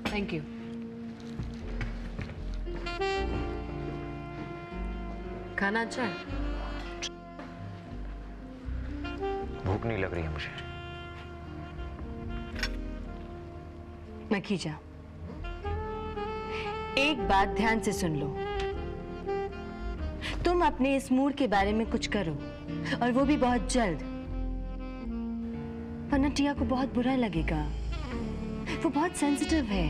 Thank you. खाना अच्छा है? भूख नहीं लग रही है मुझे। मखीजा, एक बात ध्यान से सुन लो। तुम अपने इस मूड के बारे में कुछ करो, और वो भी बहुत जल्द, वरना टिया को बहुत बुरा लगेगा। वो बहुत सेंसिटिव है,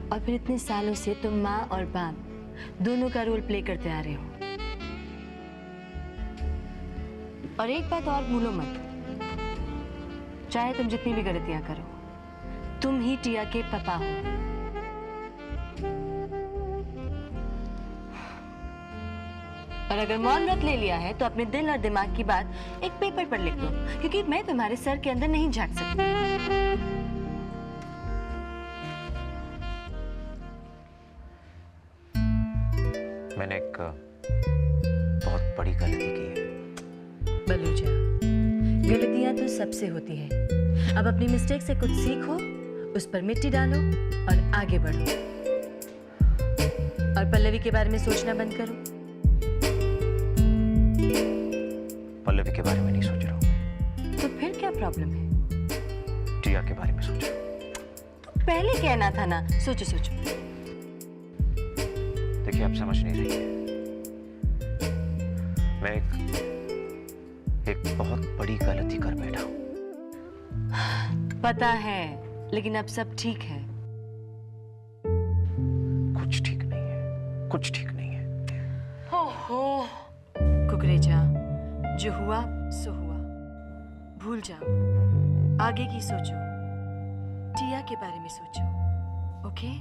और फिर इतने सालों से तुम माँ और बाप दोनों का रोल प्ले करते आ रहे हो। और एक बात और भूलो मत, चाहे तुम जितनी भी गलतियां करो, तुम ही टिया के पापा हो। और अगर मौन व्रत ले लिया है तो अपने दिल और दिमाग की बात एक पेपर पर लिख दो, क्योंकि मैं तुम्हारे सर के अंदर नहीं झांक सकती। मैंने एक बहुत बड़ी गलती की है। बलूजा, गलतियां तो सबसे होती हैं। अब अपनी मिस्टेक से कुछ सीखो, उस पर मिट्टी डालो और आगे बढ़ो। और पल्लवी के बारे में सोचना बंद करो। पल्लवी के बारे में नहीं सोच रहा हूँ। तो फिर क्या प्रॉब्लम है? टिया के बारे में सोच रहा हूँ। तो पहले कहना था ना, सोचो सोचो। देखिए, आप समझ नहीं रही है। मैं एक बहुत बड़ी गलती कर बैठा हूं। पता है, लेकिन अब सब ठीक है। कुछ ठीक नहीं है, कुछ ठीक नहीं है। हो कुकरेजा, जो हुआ सो हुआ, भूल जाओ। आगे की सोचो, टिया के बारे में सोचो, ओके?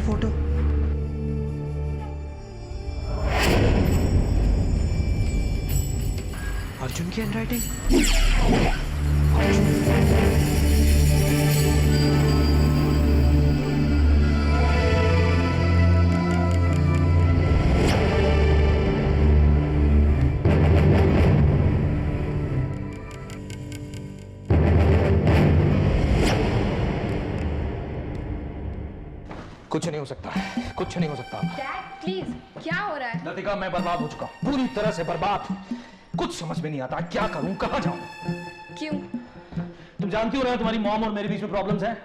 फोटो अर्जुन की हैंडराइटिंग। कुछ नहीं हो सकता, कुछ नहीं हो सकता। डैड प्लीज, क्या हो रहा है? लतिका, मैं बर्बाद हो चुका हूँ, पूरी तरह से बर्बाद। कुछ समझ में नहीं आता, क्या करूं, कहां जाऊं? क्यों? तुम जानती हो ना तुम्हारी मॉम और मेरे बीच में प्रॉब्लम्स हैं।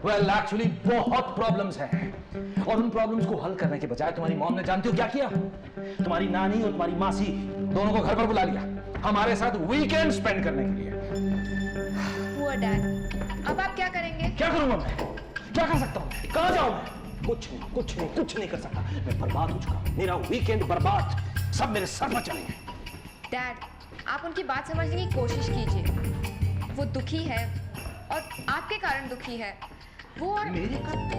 वेल एक्चुअली बहुत प्रॉब्लम्स हैं, और उन प्रॉब्लम्स को हल करने के बजाय तुम्हारी मॉम ने जानती हो क्या किया? तुम्हारी नानी और तुम्हारी मासी दोनों को घर पर बुला लिया हमारे साथ वीकेंड स्पेंड करने के लिए। पुअर डैड, अब आप क्या करेंगे? क्या करूंगा मैं? क्या कर सकता हूँ? कहां जाऊं मैं? कुछ नहीं कर सकता। मैं बर्बाद हो चुका हूं, मेरा वीकेंड बर्बाद, सब मेरे सर पर चढ़े हैं। डैड, आप उनकी बात समझने की कोशिश कीजिए। वो दुखी है और आपके कारण दुखी है। वो और मेरे कारण?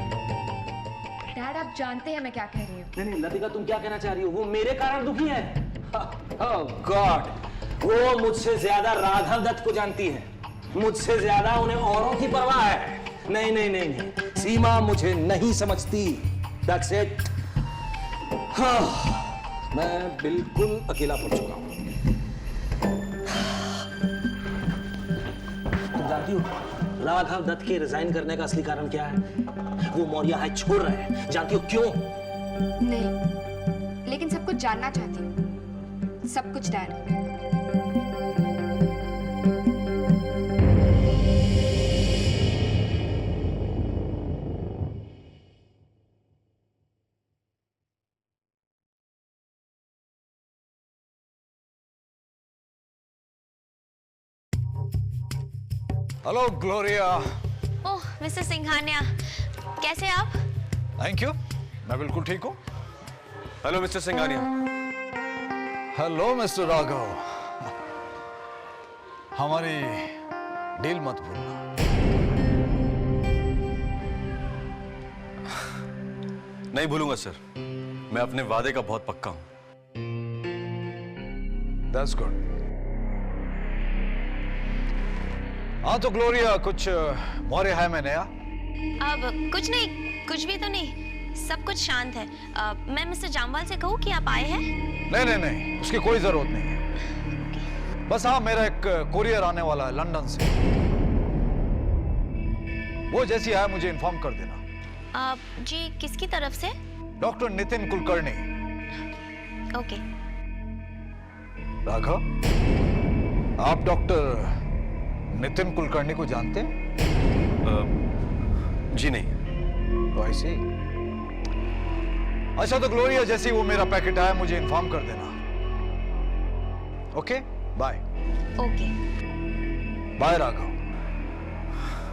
डैड, आप जानते हैं मैं क्या कह रही हूँ। नहीं लतिका, तुम क्या कहना चाह रही हो? वो मेरे कारण दुखी है? Oh God, वो मुझसे ज्यादा राघव दत्त को जानती है, मुझसे ज्यादा उन्हें औरों की परवाह है। नहीं नहीं नहीं नहीं, सीमा मुझे नहीं समझती। That's it. हाँ, मैं बिल्कुल अकेला पड़ चुका हूं। तुम जानती हो राघव दत्त के रिजाइन करने का असली कारण क्या है? वो मौर्य हाई छोड़ रहे हैं। जानती हो क्यों? नहीं, लेकिन सब कुछ जानना चाहती हूँ। सब कुछ dad. Hello Gloria. Oh mister Singhania, कैसे आप? थैंक यू, मैं बिल्कुल ठीक हूँ। Hello mister Singhania. Hello mister Raghav. हमारी डील मत भूलना। नहीं भूलूंगा सर, मैं अपने वादे का बहुत पक्का हूं। That's good. हाँ तो ग्लोरिया, कुछ मौर्य है में नया? अब कुछ नहीं, कुछ भी तो नहीं, सब कुछ शांत है। मैं मिस्टर जामवाल से कहूँ कि आप आए हैं? नहीं नहीं नहीं, उसकी कोई जरूरत नहीं है। बस हाँ, मेरा एक कोरियर आने वाला है लंदन से। वो जैसी आया मुझे इन्फॉर्म कर देना। जी किसकी तरफ से? डॉक्टर नितिन कुलकर्णी। ओके। राघव, आप डॉक्टर नितिन कुलकर्णी को जानते हैं? जी नहीं। तो ऐसे ही। अच्छा तो ग्लोरिया, जैसे ही वो मेरा पैकेट आया मुझे इन्फॉर्म कर देना। Okay, bye. Okay bye Raghav.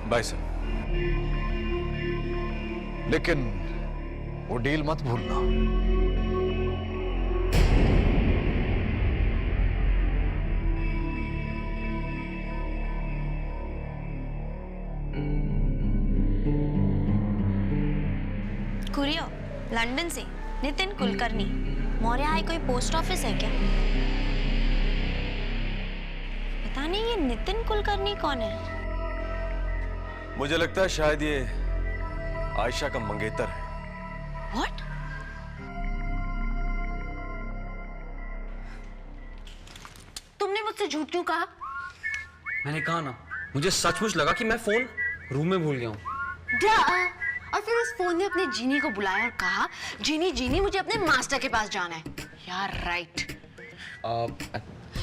Bye sir. लेकिन वो डील मत भूलना। कुरियर लंदन से नितिन कुलकर्णी। मौर्य हाई कोई पोस्ट ऑफिस है क्या? पता नहीं ये नितिन कुलकर्णी कौन है। मुझे लगता है शायद ये आयशा का मंगेतर है। What? तुमने मुझसे झूठ क्यों कहा? मैंने कहा ना, मुझे सचमुच लगा कि मैं फोन रूम में भूल गया हूँ। और फिर उस फोन ने अपने जीनी को बुलाया और कहा, जीनी जीनी मुझे अपने मास्टर के पास जाना है। यार राइट।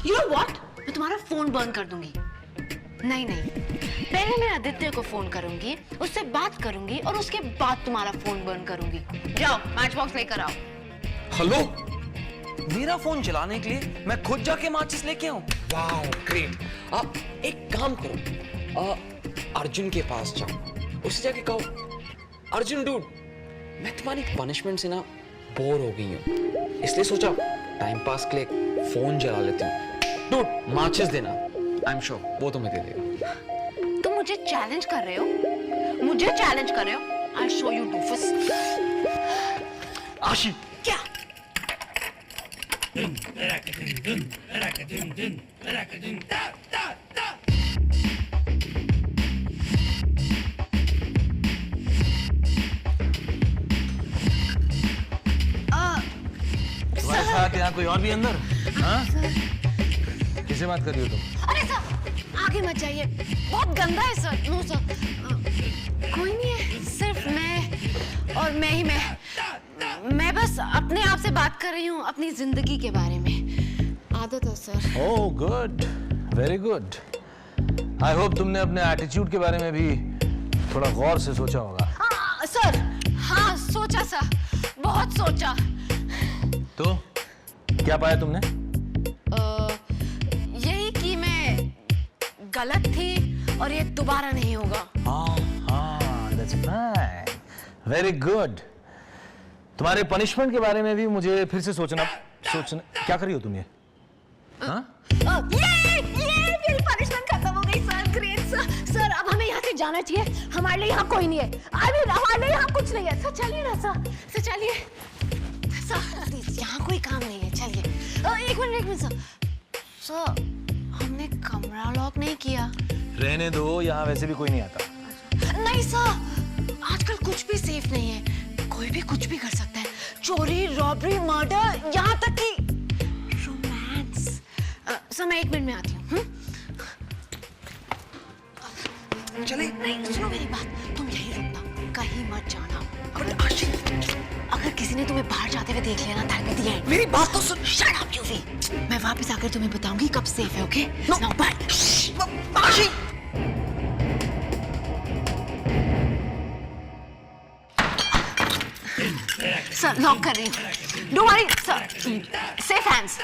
यू नो व्हाट, मैं तुम्हारा फोन बंद कर दूंगी। नहीं नहीं, पहले मैं आदित्य को फोन करूंगी, उससे बात करूंगी और उसके बाद तुम्हारा फोन बंद करूंगी। जाओ मैच बॉक्स लेकर आओ। हेलो, मेरा फोन चलाने के लिए मैं खुद जाके माचिस लेके आऊं? Wow great. आप एक काम करो, अर्जुन के पास जाओ, उससे जाके कहो, अर्जुन डूड, मैं तुम्हारी पनिशमेंट से ना बोर हो गई हूँ, इसलिए सोचा टाइम पास के लिए फोन जला लेती हूँ। डूड माचिस देना, आई एम श्योर वो तुम्हें दे देगा। तुम मुझे चैलेंज कर रहे हो? मुझे चैलेंज कर रहे हो? I show you doofus. Aashi, क्या? तुम्हारे साथ यहाँ कोई और भी अंदर? हाँ? किससे बात कर रही हो तुम? अरे सर आगे मत जाइए, बहुत गंदा है सर। नो सर, कोई नहीं है, सिर्फ मैं और मैं ही मैं बस अपने आप से बात कर रही हूँ, अपनी जिंदगी के बारे में। आदत है sir. Oh good, very good. I hope तुमने अपने एटीट्यूड के बारे में भी थोड़ा गौर से सोचा होगा। सर हाँ सोचा सर, बहुत सोचा। तो क्या पाया तुमने? यही कि मैं गलत थी और ये दोबारा नहीं होगा। that's fine. Very good. तुम्हारे पनिशमेंट के बारे में भी मुझे फिर से सोचना। क्या कर रही हो तुम ये? ये मेरी पनिशमेंट खत्म हो गई सर। Great sir. सर अब हमें यहाँ से जाना चाहिए, हमारे लिए यहाँ कोई नहीं है। हमारे लिए यहाँ कुछ नहीं है। सर चलिए ना सर, चलिए सर प्लीज यहाँ कोई काम नहीं है, चलिए। एक मिनट सर। सर हमने कमरा लॉक नहीं किया। रहने दो, यहाँ वैसे भी कोई नहीं आता। नहीं सर, आजकल कुछ भी सेफ नहीं है, कोई भी कुछ भी कर सकता है। चोरी, रॉबरी, मर्डर, यहाँ तक कि रोमांस। सर मैं 1 मिनट में आती हूँ। चले नहीं, सुनो मेरी बात, तुम यही रुकना, कहीं मत जाना। अगर किसी ने तुम्हें बाहर जाते हुए देख लिया ना, दैट बी द एंड। मेरी बात तो सुन। Shut up UV. मैं वापस आकर तुम्हें बताऊंगी कब सेफ है, okay? Now bye. Ashi sir lock कर रही हूँ। Don't worry sir, safe hands.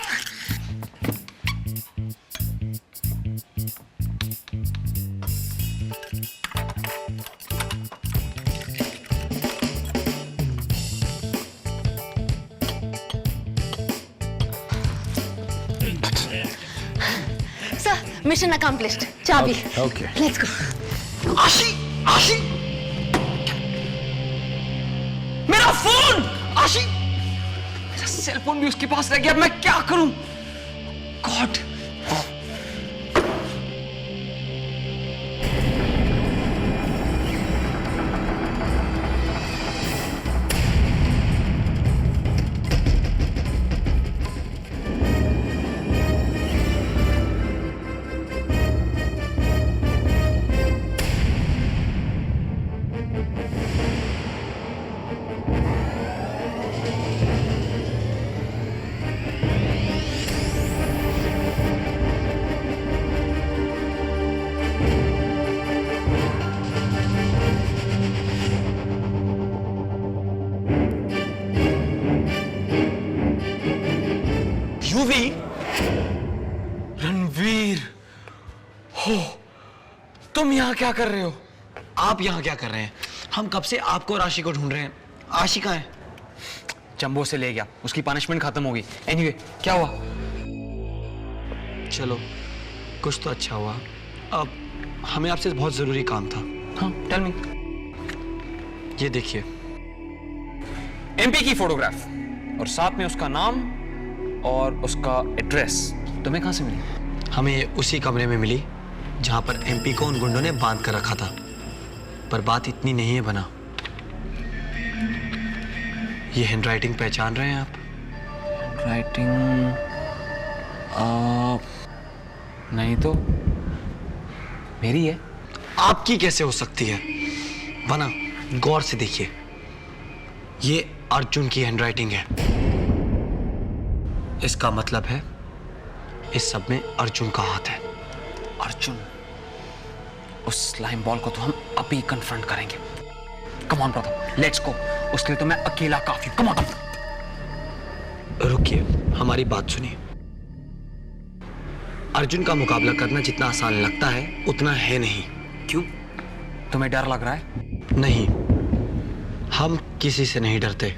Sir mission accomplished. चाबी। Okay. Let's go. Ashi, Ashi, मेरा फोन! आशी, मेरा सेल फोन भी उसके पास रह गया, अब मैं क्या करूं? गॉड। यूवी, रणवीर, हो, तुम यहाँ क्या कर रहे हो? आप यहाँ क्या कर रहे हैं? हम कब से आपको और आशी को ढूंढ रहे हैं। आशी कहाँ है? जंबो से ले गया, उसकी पनिशमेंट खत्म हो गई। एनीवे, क्या हुआ? चलो, कुछ तो अच्छा हुआ। अब हमें आपसे बहुत जरूरी काम था। हाँ, टेल मी। ये देखिए, एमपी की फोटोग्राफ और साथ में उसका नाम और उसका एड्रेस तुम्हें कहां से मिली? हमें ये उसी कमरे में मिली जहाँ पर एमपी को उन गुंडों ने बांध कर रखा था। पर बात इतनी नहीं है बना। ये हैंडराइटिंग पहचान रहे हैं आप? राइटिंग नहीं तो मेरी है। आपकी कैसे हो सकती है? बना, गौर से देखिए, ये अर्जुन की हैंडराइटिंग है। इसका मतलब है इस सब में अर्जुन का हाथ है। अर्जुन, उस स्लाइम बॉल को तो हम अभी कन्फ्रंट करेंगे। Come on brother, let's go. उसके लिए तो मैं अकेला काफी हूं। Come on. रुकिए, हमारी बात सुनिए। अर्जुन का मुकाबला करना जितना आसान लगता है उतना है नहीं। क्यों? तुम्हें डर लग रहा है? नहीं, हम किसी से नहीं डरते,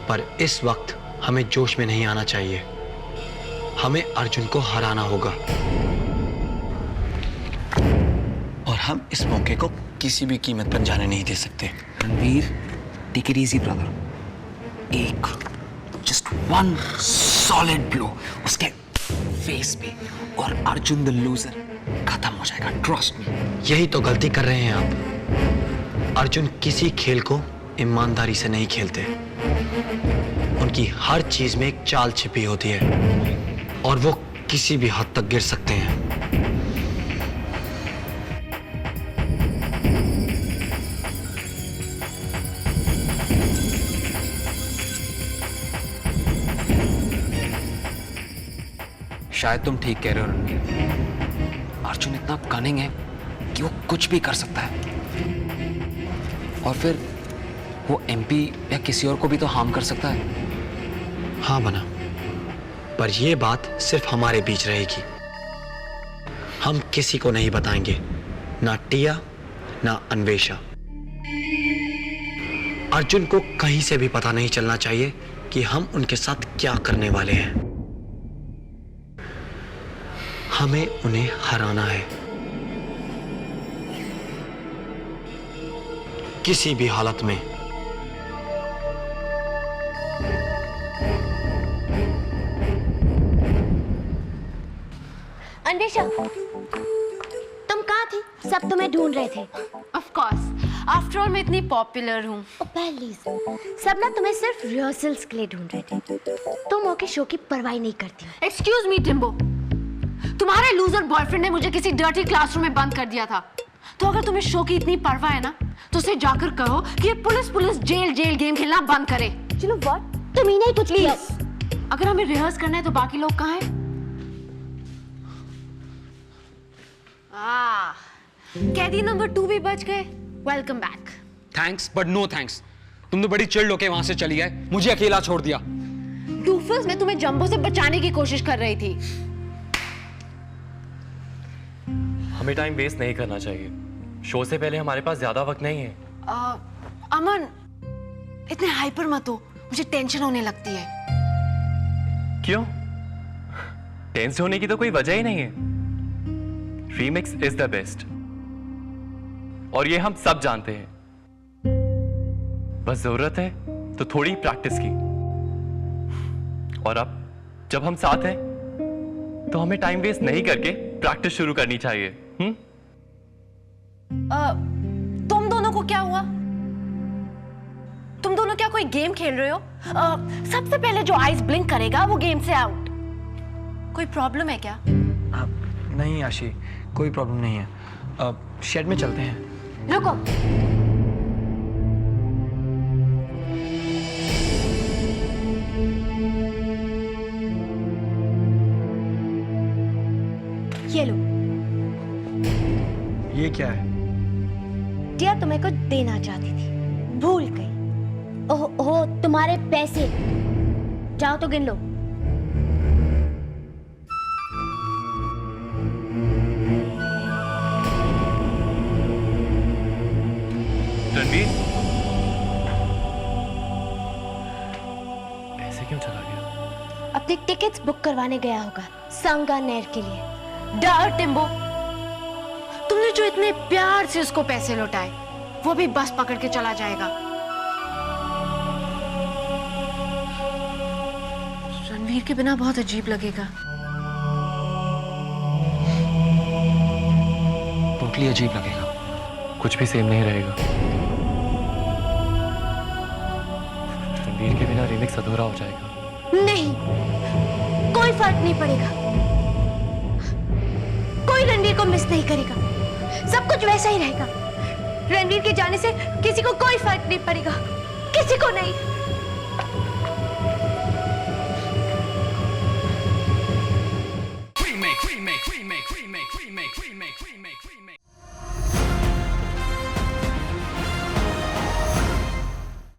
पर इस वक्त हमें जोश में नहीं आना चाहिए। हमें अर्जुन को हराना होगा और हम इस मौके को किसी भी कीमत पर जाने नहीं दे सकते। Ranveer, take it easy brother. एक, जस्ट वन सॉलिड ब्लो उसके फेस पे और अर्जुन द लूजर खत्म हो जाएगा। Trust me. यही तो गलती कर रहे हैं आप। अर्जुन किसी खेल को ईमानदारी से नहीं खेलते। उनकी हर चीज में एक चाल छिपी होती है और वो किसी भी हद तक गिर सकते हैं। शायद तुम ठीक कह रहे हो रणवीर। अर्जुन इतना कनिंग है कि वो कुछ भी कर सकता है और फिर वो एमपी या किसी और को भी तो हार्म कर सकता है। हाँ बना, पर यह बात सिर्फ हमारे बीच रहेगी। हम किसी को नहीं बताएंगे, ना टिया ना अन्वेषा। अर्जुन को कहीं से भी पता नहीं चलना चाहिए कि हम उनके साथ क्या करने वाले हैं। हमें उन्हें हराना है, किसी भी हालत में। अन्वेषा, तुम कहाँ थी? सब तुम्हें ढूंढ रहे थे। ऑफ कोर्स, आफ्टर ऑल मैं इतनी पॉपुलर हूँ। प्लीज, सब ना तुम्हें सिर्फ रिहर्सल्स के लिए ढूंढ रहे थे। तुम ओके शो की परवाह नहीं करती। एक्सक्यूज मी टिम्बो, तुम्हारे लूजर बॉयफ्रेंड ने मुझे किसी डर्टी क्लासरूम में बंद कर दिया था। तो अगर तुम्हें शो की इतनी परवाह है ना, तो उसे जाकर कहो कि ये पुलिस जेल गेम खेलना बंद करे। चलो व्हाट? तुम ही नहीं कुछ किया। अगर हमें रिहर्स करना है तो बाकी लोग कहाँ हैं? कैदी नंबर 2 भी बच गए। Welcome back. Thanks but no thanks. तुम तो बड़ी चिल्ड होके वहां से चली गए, मुझे अकेला छोड़ दिया। डूफस, मैं तुम्हें जंबो से बचाने की कोशिश कर रही थी। हमें टाइम वेस्ट नहीं करना चाहिए। शो से पहले हमारे पास ज्यादा वक्त नहीं है। अमन, इतने हाइपर मत हो, मुझे टेंशन होने लगती है। क्यों? टेंस होने की तो कोई वजह ही नहीं है। रीमिक्स इज द बेस्ट और ये हम सब जानते हैं। बस जरूरत है तो थोड़ी प्रैक्टिस की। और अब जब हम साथ हैं तो हमें टाइम वेस्ट नहीं करके प्रैक्टिस शुरू करनी चाहिए। तुम दोनों को क्या हुआ? तुम दोनों क्या कोई गेम खेल रहे हो? सबसे पहले जो आइज ब्लिंक करेगा वो गेम से आउट। कोई प्रॉब्लम है क्या? नहीं आशी, कोई प्रॉब्लम नहीं है। शेड में चलते हैं। रुको, ये लो। ये क्या है? टिया तुम्हें कुछ देना चाहती थी, भूल गई। ओहो, तुम्हारे पैसे। जाओ तो गिन लो। रणवीर ऐसे क्यों चला गया? अपनी टिकट्स बुक करवाने गया होगा सांगानेर के लिए। डर टिम्बो, तुमने जो इतने प्यार से उसको पैसे लौटाए, वो भी बस पकड़ के चला जाएगा। रणवीर के बिना बहुत अजीब लगेगा। टोटली अजीब लगेगा। कुछ भी सेम नहीं रहेगा। रणवीर के बिना रीमिक्स अधूरा हो जाएगा। नहीं, कोई फर्क नहीं पड़ेगा। कोई रणवीर को मिस नहीं करेगा। सब कुछ वैसा ही रहेगा। रणवीर के जाने से किसी को कोई फर्क नहीं पड़ेगा, किसी को नहीं। remake, remake, remake, remake, remake, remake, remake.